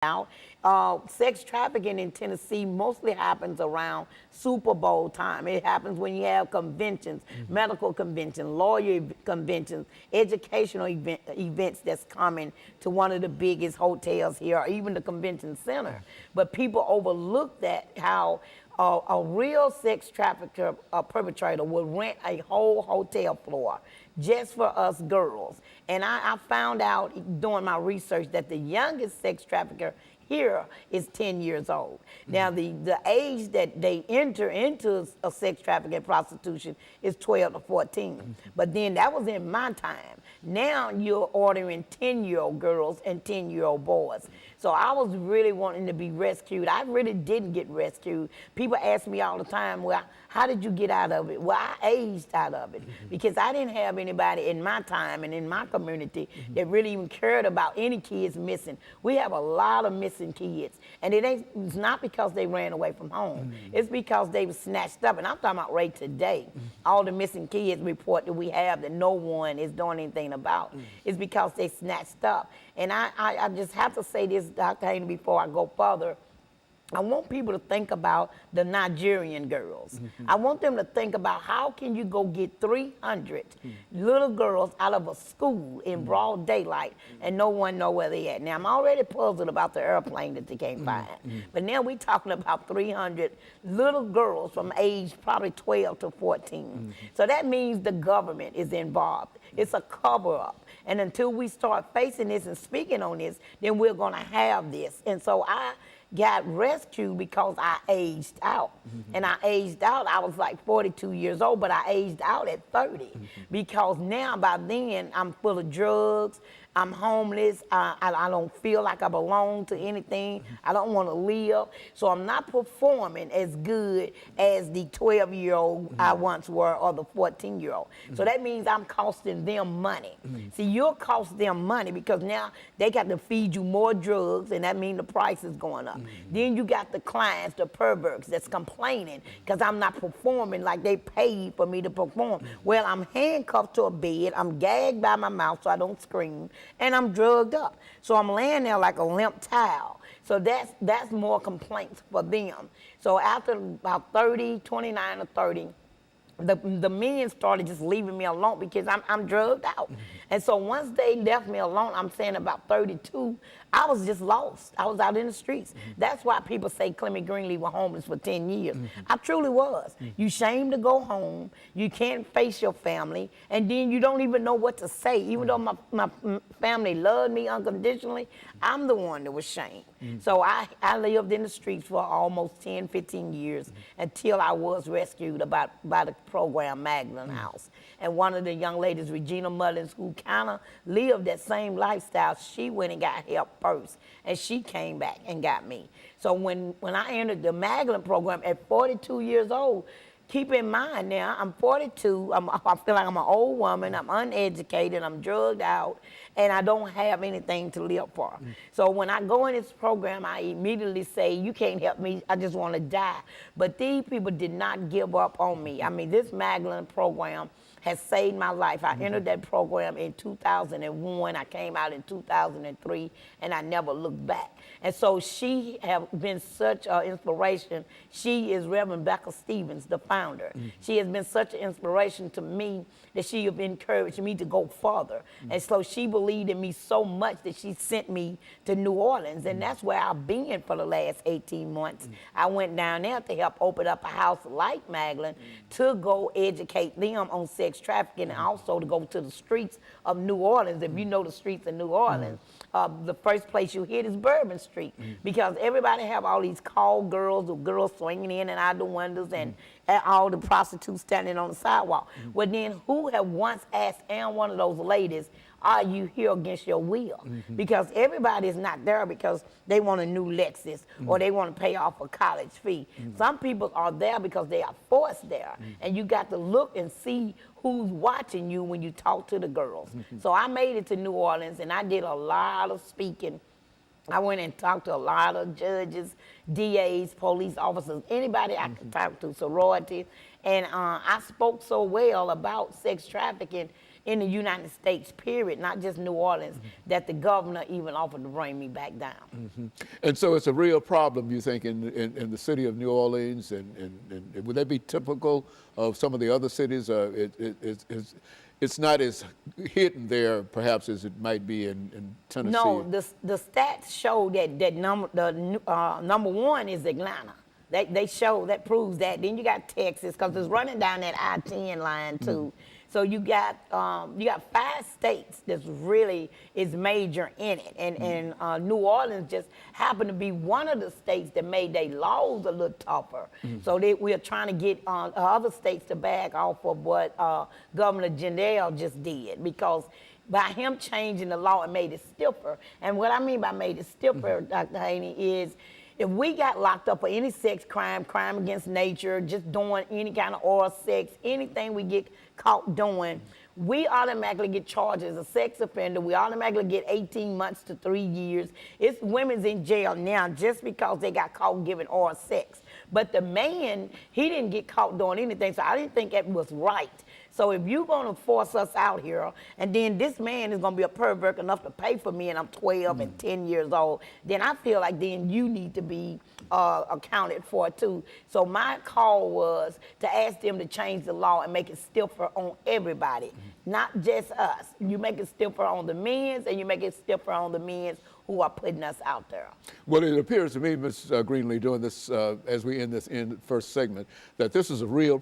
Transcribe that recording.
out. Sex trafficking in Tennessee mostly happens around Super Bowl time. It happens when you have conventions, medical conventions, lawyer conventions, educational events that's coming to one of the biggest hotels here, or even the convention center. But people overlook that, how a real sex trafficker perpetrator will rent a whole hotel floor just for us girls. And I found out during my research that the youngest sex trafficker here is 10 years old. Now, the age that they enter into a sex trafficking and prostitution is 12 to 14. But then that was in my time. Now you're ordering 10-year-old girls and 10-year-old boys. So I was really wanting to be rescued. I really didn't get rescued. People ask me all the time, well, how did you get out of it? Well, I aged out of it because I didn't have anybody in my time and in my community that really even cared about any kids missing. We have a lot of missing kids, and it's not because they ran away from home. It's because they were snatched up, and I'm talking about right today. All the missing kids report that we have that no one is doing anything about. It's because they snatched up. And I just have to say this, Dr. Haney, before I go further. I want people to think about the Nigerian girls. I want them to think about how can you go get 300 little girls out of a school in broad daylight and no one know where they at. Now, I'm already puzzled about the airplane that they can't find. But now we're talking about 300 little girls from age probably 12 to 14. So that means the government is involved. It's a cover-up. And until we start facing this and speaking on this, then we're going to have this. And so I got rescued because I aged out. And I aged out, I was like 42 years old, but I aged out at 30 because now by then I'm full of drugs, I'm homeless, I don't feel like I belong to anything, I don't want to live, so I'm not performing as good as the 12-year-old I once were or the 14-year-old. So that means I'm costing them money. See, you'll cost them money because now they got to feed you more drugs, and that means the price is going up. Then you got the clients, the perverts that's complaining because I'm not performing like they paid for me to perform. Well, I'm handcuffed to a bed, I'm gagged by my mouth so I don't scream, and I'm drugged up. So I'm laying there like a limp towel. So that's more complaints for them. So after about 29 or 30, the men started just leaving me alone because I'm drugged out. And so once they left me alone, I'm saying about 32, I was just lost. I was out in the streets. That's why people say Clement Greenlee was homeless for 10 years. I truly was. You ashamed to go home, you can't face your family, and then you don't even know what to say. Even though my family loved me unconditionally, I'm the one that was shamed. So I lived in the streets for almost 10, 15 years until I was rescued by the program Magdalene House. And one of the young ladies, Regina Mullins, who kind of lived that same lifestyle, she went and got help first, and she came back and got me. So when I entered the Magdalene program at 42 years old, keep in mind now, I'm 42, I feel like I'm an old woman, I'm uneducated, I'm drugged out, and I don't have anything to live for. So when I go in this program, I immediately say, you can't help me, I just want to die. But these people did not give up on me. I mean, this Magdalene program has saved my life. I entered that program in 2001, I came out in 2003, and I never looked back. And so she has been such an inspiration. She is Reverend Becca Stevens, the founder. She has been such an inspiration to me that she has encouraged me to go further. And so she believed in me so much that she sent me to New Orleans, and that's where I've been for the last 18 months. I went down there to help open up a house like Magdalene to go educate them on sex trafficking and also to go to the streets of New Orleans. If you know the streets of New Orleans, the first place you hit is Bourbon Street because everybody have all these call girls or girls swinging in and out the windows and all the prostitutes standing on the sidewalk. Well, then who have once asked one of those ladies, are you here against your will? Because everybody is not there because they want a new Lexus or they want to pay off a college fee. Some people are there because they are forced there, and you got to look and see who's watching you when you talk to the girls. So I made it to New Orleans, and I did a lot of speaking. I went and talked to a lot of judges, DAs, police officers, anybody I could talk to, sororities, and I spoke so well about sex trafficking in the United States, period, not just New Orleans, that the governor even offered to bring me back down. And so it's a real problem, you think, in the city of New Orleans, and would that be typical of some of the other cities? It's not as hidden there, perhaps, as it might be in Tennessee. No, the stats show that number one is Atlanta. They show, that proves that. Then you got Texas, because it's running down that I-10 line too. So you got 5 states that's really is major in it, and New Orleans just happened to be one of the states that made their laws a little tougher. So we are trying to get other states to back off of what Governor Jindal just did, because by him changing the law, it made it stiffer. And what I mean by made it stiffer, Dr. Haney, is if we got locked up for any sex crime, crime against nature, just doing any kind of oral sex, anything we get caught doing, we automatically get charged as a sex offender. We automatically get 18 months to 3 years. It's women's in jail now just because they got caught giving oral sex. But the man, he didn't get caught doing anything, so I didn't think that was right. So if you're gonna force us out here, and then this man is gonna be a pervert enough to pay for me, and I'm 12 and 10 years old, then I feel like then you need to be accounted for too. So my call was to ask them to change the law and make it stiffer on everybody, not just us. You make it stiffer on the men's, and you make it stiffer on the men's who are putting us out there. Well, it appears to me, Ms. Greenlee, doing this as we end this first segment, that this is a real